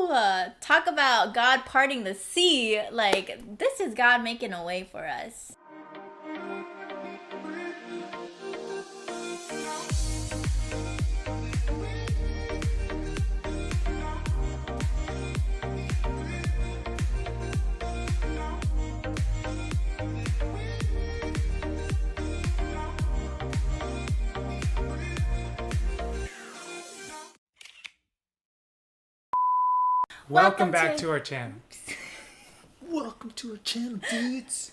Talk about God parting the sea. Like, this is God making a way for us. Welcome back to our channel. Welcome to our channel, dudes.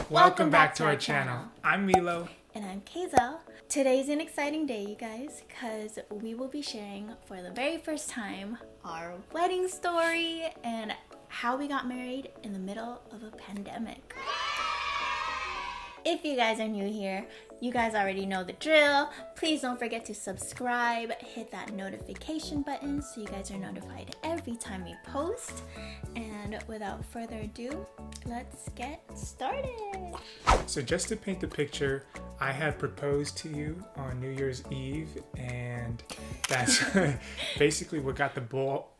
Welcome back to our channel. I'm Milo. And I'm Kayzel. Today's an exciting day, you guys, because we will be sharing for the very first time our wedding story and how we got married in the middle of a pandemic. If you guys are new here, you guys already know the drill. Please don't forget to subscribe, hit that notification button so you guys are notified every time we post. And without further ado, let's get started. So just to paint the picture, I had proposed to you on New Year's Eve, and that's basically what got the ball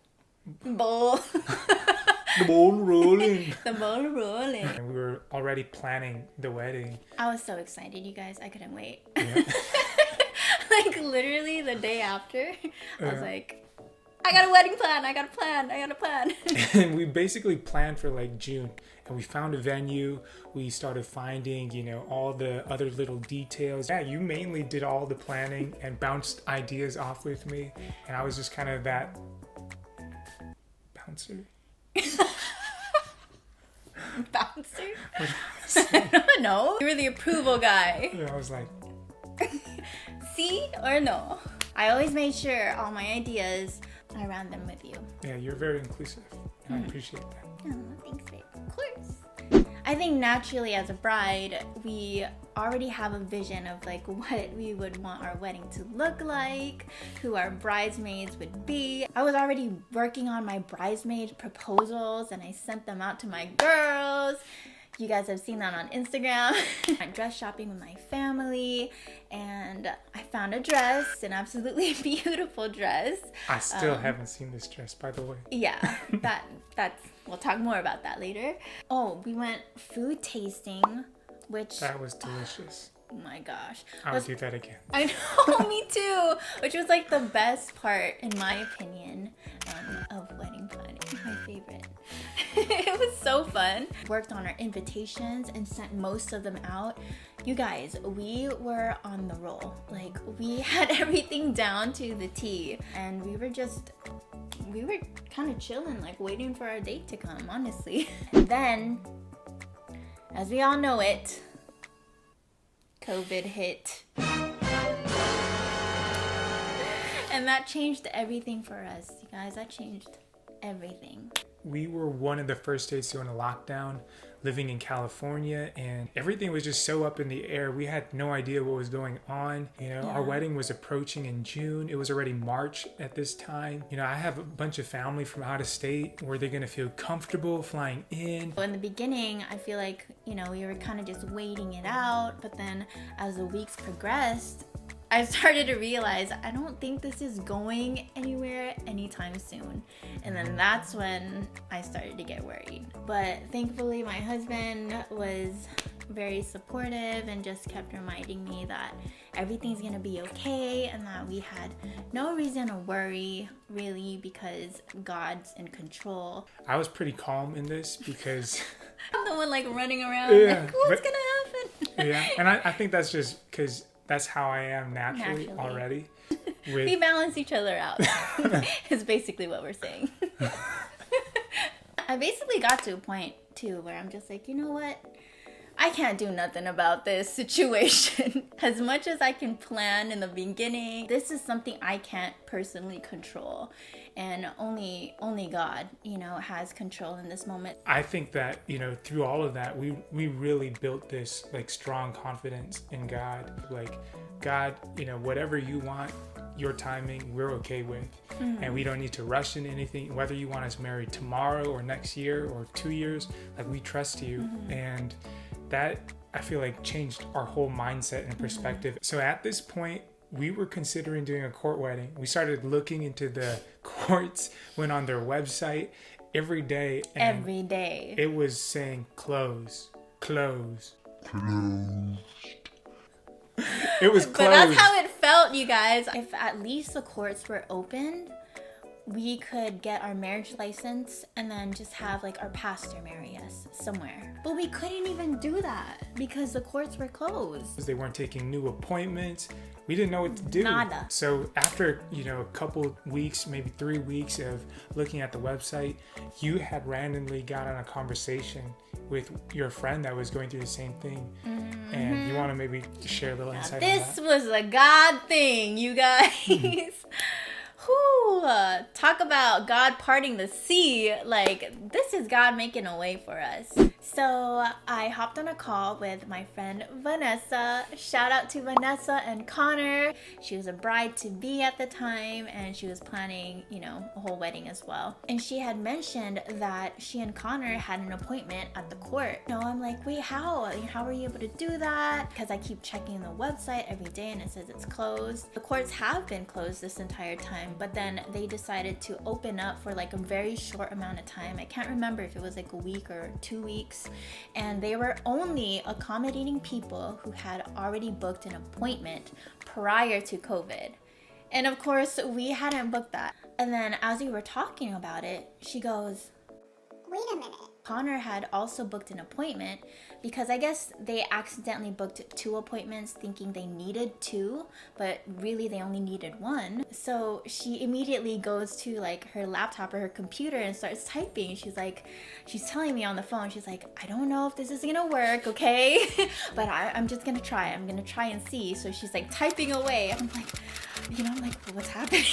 rolling. The ball rolling. And we were already planning the wedding. I was so excited, you guys. I couldn't wait. Yeah. Like literally the day after, I was like, I got a wedding plan. I got a plan. And we basically planned for like June, and we found a venue. We started finding, all the other little details. Yeah, you mainly did all the planning and bounced ideas off with me, and I was just kind of that bouncer. Bouncer? I don't know. You were the approval guy. Yeah, I was like, See or no? I always made sure all my ideas, I ran them with you. yeah, you're very inclusive, and I appreciate that. Oh, thanks, babe. Of course. I think naturally as a bride, we already have a vision of like what we would want our wedding to look like, who our bridesmaids would be. I was already working on my bridesmaid proposals and I sent them out to my girls. You guys have seen that on Instagram. I'm dress shopping with my family and I found a dress, an absolutely beautiful dress. I still haven't seen this dress, by the way. Yeah, that's we'll talk more about that later. Oh, we went food tasting, which That was delicious. oh my gosh. I would do that again. I know, me too. Which was like the best part, in my opinion, of wedding planning. My favorite. It was so fun. Worked on our invitations and sent most of them out. You guys, we were on the roll. Like, we had everything down to the T. And we were kind of chilling, like waiting for our date to come, honestly. And then, as we all know it, COVID hit. And that changed everything for us, you guys. That changed everything. We were one of the first states to go into lockdown, living in California, and everything was just so up in the air. We had no idea what was going on. Our wedding was approaching in June. It was already March at this time. I have a bunch of family from out of state. Were they going to feel comfortable flying in? In the beginning, I feel like, we were kind of just waiting it out. But then as the weeks progressed, I started to realize I don't think this is going anywhere anytime soon. And then that's when I started to get worried. But thankfully, my husband was very supportive and just kept reminding me that everything's gonna be okay and that we had no reason to worry, really, because God's in control. I was pretty calm in this because I'm the one like running around, like, what's gonna happen? Yeah, and I think that's just because that's how I am naturally. Already. We balance each other out. Is basically what we're saying. I basically got to a point too where I'm just like, you know what? I can't do nothing about this situation. As much as I can plan in the beginning, this is something I can't personally control. And only God, has control in this moment. I think that, through all of that, we really built this like strong confidence in God. Like, God, whatever you want, your timing, we're okay with. Mm-hmm. And we don't need to rush into anything. Whether you want us married tomorrow or next year or 2 years, like, we trust you. Mm-hmm. And that, I feel like, changed our whole mindset and perspective. Mm-hmm. So at this point, we were considering doing a court wedding. We started looking into the courts, went on their website every day. And Every day. it was saying close, close. It was closed. But that's how it felt, you guys. If at least the courts were open, we could get our marriage license and then just have like our pastor marry us somewhere. But we couldn't even do that because the courts were closed. They weren't taking new appointments. We didn't know what to do. Nada. So after, a couple weeks, maybe 3 weeks of looking at the website, you had randomly got on a conversation with your friend that was going through the same thing. Mm-hmm. And you want to maybe share a little insight on that? This was a God thing, you guys. Whew, talk about God parting the sea. Like, this is God making a way for us. So I hopped on a call with my friend Vanessa. Shout out to Vanessa and Connor. She was a bride-to-be at the time, and she was planning, a whole wedding as well. And she had mentioned that she and Connor had an appointment at the court. I'm like, wait, how? How were you able to do that? Because I keep checking the website every day, and it says it's closed. The courts have been closed this entire time, but then they decided to open up for like a very short amount of time. I can't remember if it was like a week or 2 weeks. And they were only accommodating people who had already booked an appointment prior to COVID. And of course, we hadn't booked that. And then as we were talking about it, she goes, wait a minute. Connor had also booked an appointment because I guess they accidentally booked 2 appointments thinking they needed 2, but really they only needed 1. So she immediately goes to like her laptop or her computer and starts typing. She's telling me on the phone, she's like, I don't know if this is gonna work, okay? But I'm just gonna try. I'm gonna try and see. So she's like typing away. I'm like, what's happening?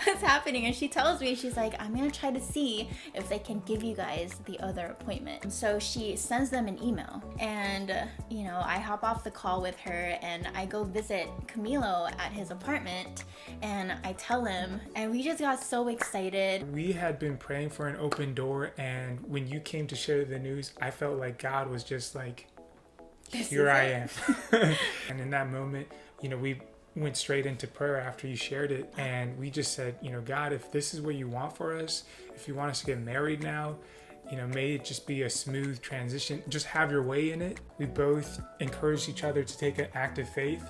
What's happening? And she tells me, she's like, I'm gonna try to see if they can give you guys the other appointment. And so she sends them an email, and I hop off the call with her and I go visit Camilo at his apartment, and I tell him, and we just got so excited. We had been praying for an open door, and when you came to share the news, I felt like God was just like, here I am. And in that moment, we went straight into prayer after you shared it, and we just said, God, if this is what you want for us, if you want us to get married now, may it just be a smooth transition. Just have your way in it. We both encouraged each other to take an act of faith,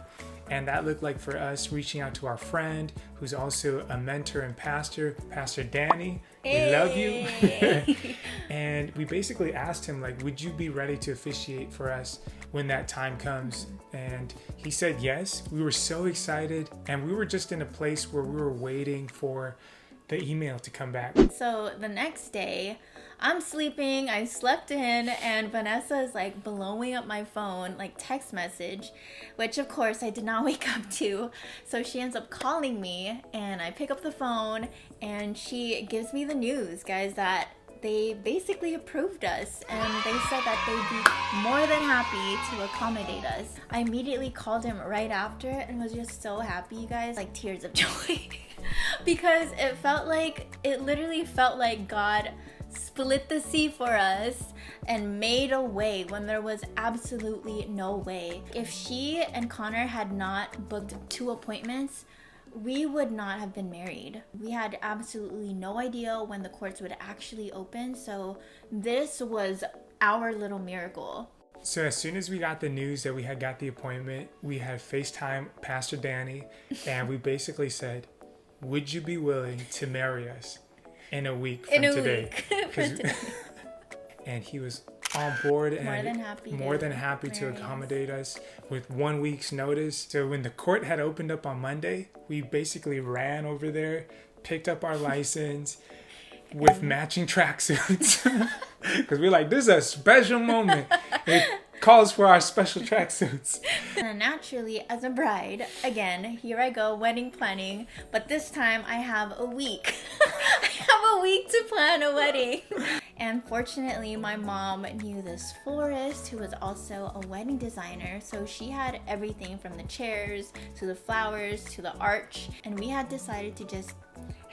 and that looked like for us reaching out to our friend who's also a mentor and pastor, Pastor Danny. Hey. We love you. And we basically asked him, like, would you be ready to officiate for us when that time comes? And he said yes. We were so excited, and we were just in a place where we were waiting for the email to come back. So the next day, I'm sleeping, I slept in, and Vanessa is like blowing up my phone, like text message, which of course I did not wake up to. So she ends up calling me, and I pick up the phone, and she gives me the news, guys, that they basically approved us, and they said that they'd be more than happy to accommodate us. I immediately called him right after and was just so happy, you guys, like tears of joy. Because it literally felt like God split the sea for us and made a way when there was absolutely no way. If she and Connor had not booked 2 appointments, we would not have been married. We had absolutely no idea when the courts would actually open, so this was our little miracle. So as soon as we got the news that we had got the appointment, we had FaceTime Pastor Danny, and we basically said, would you be willing to marry us in a week from today? And he was on board and more than happy to accommodate us with 1 week's notice. So when the court had opened up on Monday, we basically ran over there, picked up our license with matching tracksuits, because we're like, this is a special moment. It calls for our special tracksuits. And naturally, as a bride, again, here I go, wedding planning, but this time I have a week. I have a week to plan a wedding. And fortunately, my mom knew this florist who was also a wedding designer, so she had everything from the chairs to the flowers to the arch, and we had decided to just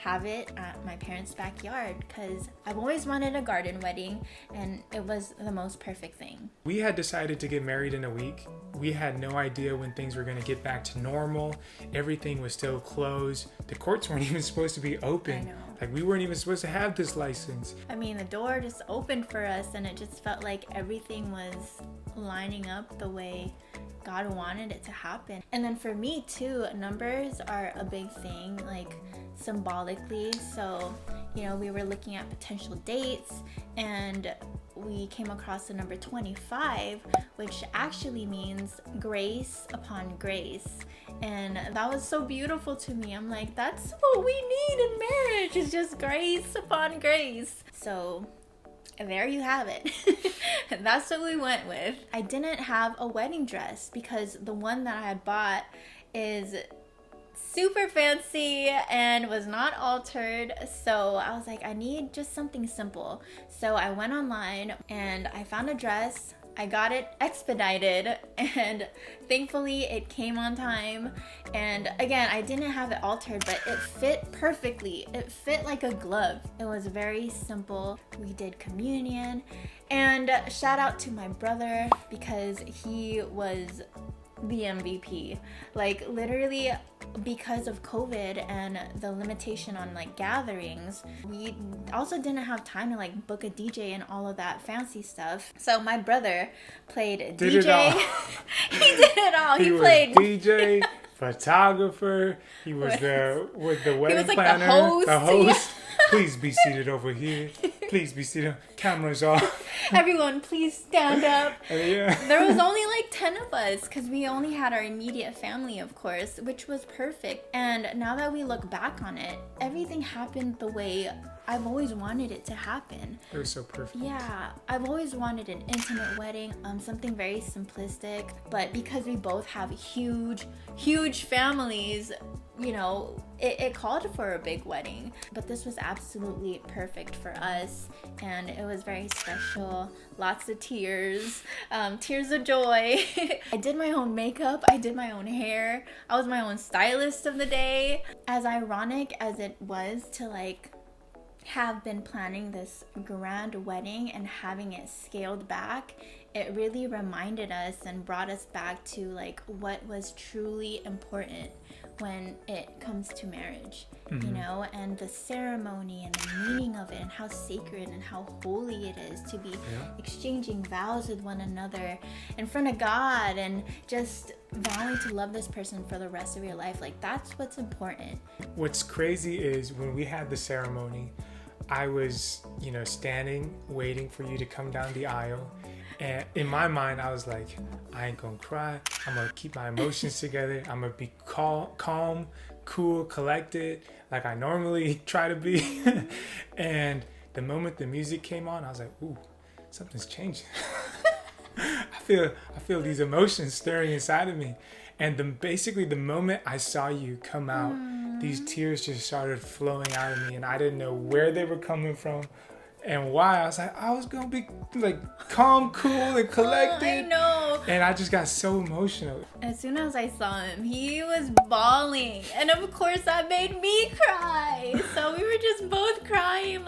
have it at my parents' backyard because I've always wanted a garden wedding, and it was the most perfect thing. We had decided to get married in a week. We had no idea when things were going to get back to normal. Everything was still closed. The courts weren't even supposed to be open. I know. Like, we weren't even supposed to have this license. I mean, the door just opened for us, and it just felt like everything was lining up the way God wanted it to happen. And then for me too, numbers are a big thing, like symbolically. So, you know, we were looking at potential dates, and we came across the number 25, which actually means grace upon grace. And that was so beautiful to me. I'm like, that's what we need in marriage, is just grace upon grace. So there you have it. That's what we went with. I didn't have a wedding dress because the one that I had bought is super fancy and was not altered. So I was like, I need just something simple. So I went online and I found a dress. I got it expedited, and thankfully it came on time. And again, I didn't have it altered, but it fit perfectly. It fit like a glove. It was very simple. We did communion, and shout out to my brother because he was the MVP. Like, literally, because of COVID and the limitation on like gatherings, we also didn't have time to like book a DJ and all of that fancy stuff. So my brother played Did DJ. it all. He did it all. He was played DJ, photographer. He was the wedding like planner. the host. Yeah. Please be seated over here. Please be seated. Cameras off. Everyone, please stand up. Yeah. There was only like 10 of us because we only had our immediate family, of course, which was perfect. And now that we look back on it, everything happened the way I've always wanted it to happen. It was so perfect. Yeah, I've always wanted an intimate wedding, something very simplistic. But because we both have huge families, you know, it called for a big wedding. But this was absolutely perfect for us, and it was very special. Lots of tears, tears of joy. I did my own makeup. I did my own hair. I was my own stylist of the day. As ironic as it was to like have been planning this grand wedding and having it scaled back, it really reminded us and brought us back to like what was truly important when it comes to marriage, you know, and the ceremony and the meaning of it and how sacred and how holy it is to be exchanging vows with one another in front of God and just vowing to love this person for the rest of your life. Like, that's what's important. What's crazy is when we had the ceremony, I was, you know, standing waiting for you to come down the aisle. And in my mind, I was like, I ain't gonna cry. I'm gonna keep my emotions together. I'm gonna be calm, cool, collected, like I normally try to be. And the moment the music came on, I was like, ooh, something's changing. I feel these emotions stirring inside of me. And basically the moment I saw you come out, these tears just started flowing out of me, and I didn't know where they were coming from and why. I was like, I was gonna be like calm, cool, and collected. I know. And I just got so emotional. As soon as I saw him, he was bawling, and of course that made me cry. So we were just both crying,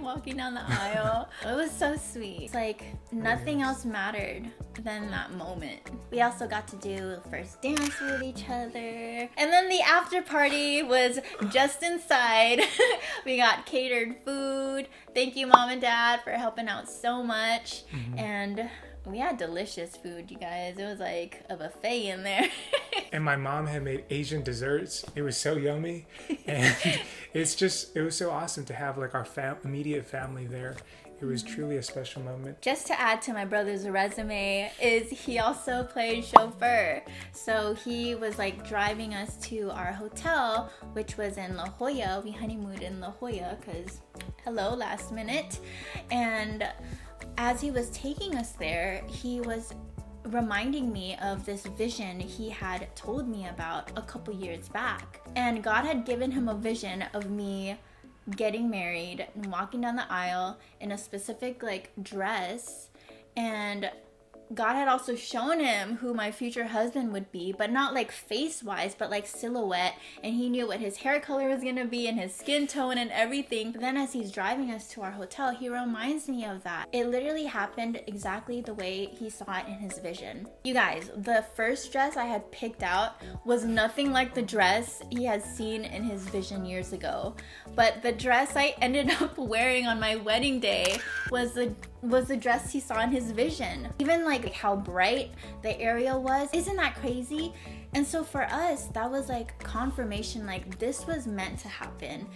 walking down the aisle. It was so sweet. It's like nothing else mattered than that moment. We also got to do the first dance with each other, and then the after party was just inside. We got catered food. Thank you, Mom and Dad, for helping out so much. And we had delicious food, you guys. It was like a buffet in there. And my mom had made Asian desserts. It was so yummy. And it was so awesome to have like our immediate family there. It was truly a special moment. Just to add to my brother's resume is he also played chauffeur. So he was like driving us to our hotel, which was in La Jolla. We honeymooned in La Jolla because, hello, last minute. And as he was taking us there, he was reminding me of this vision he had told me about a couple years back. And God had given him a vision of me getting married and walking down the aisle in a specific like dress, and God had also shown him who my future husband would be, but not like face-wise, but like silhouette. And he knew what his hair color was gonna be and his skin tone and everything. But then as he's driving us to our hotel, he reminds me of that. It literally happened exactly the way he saw it in his vision. You guys, the first dress I had picked out was nothing like the dress he had seen in his vision years ago. But the dress I ended up wearing on my wedding day was the dress he saw in his vision. Even like how bright the area was. Isn't that crazy? And so for us, that was like confirmation, like this was meant to happen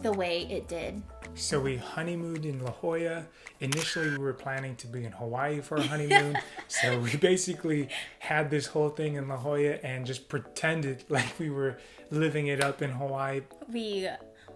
the way it did. So we honeymooned in La Jolla. Initially, we were planning to be in Hawaii for our honeymoon. So we basically had this whole thing in La Jolla and just pretended like we were living it up in Hawaii. We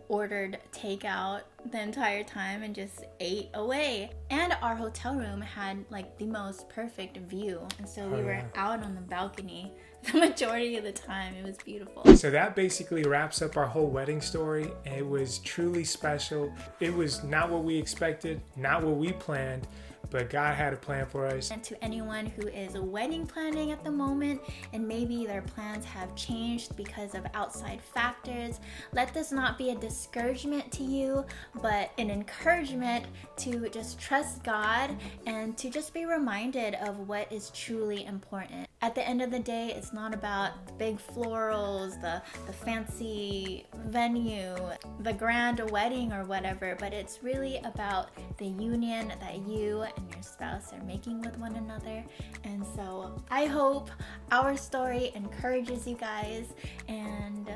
ordered takeout the entire time and just ate away. And our hotel room had like the most perfect view. And so we were out on the balcony the majority of the time. It was beautiful. So that basically wraps up our whole wedding story. It was truly special. It was not what we expected, not what we planned, but God had a plan for us. And to anyone who is wedding planning at the moment and maybe their plans have changed because of outside factors, let this not be a discouragement to you, but an encouragement to just trust God and to just be reminded of what is truly important. At the end of the day, it's not about the big florals, the fancy venue, the grand wedding or whatever, but it's really about the union that you and your spouse are making with one another. And so I hope our story encourages you guys and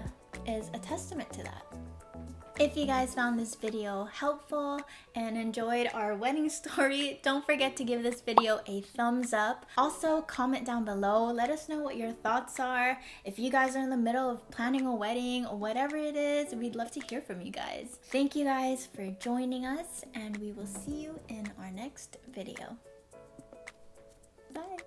is a testament to that. If you guys found this video helpful and enjoyed our wedding story, don't forget to give this video a thumbs up. Also, comment down below. Let us know what your thoughts are. If you guys are in the middle of planning a wedding or whatever it is, we'd love to hear from you guys. Thank you guys for joining us, and we will see you in our next video. Bye.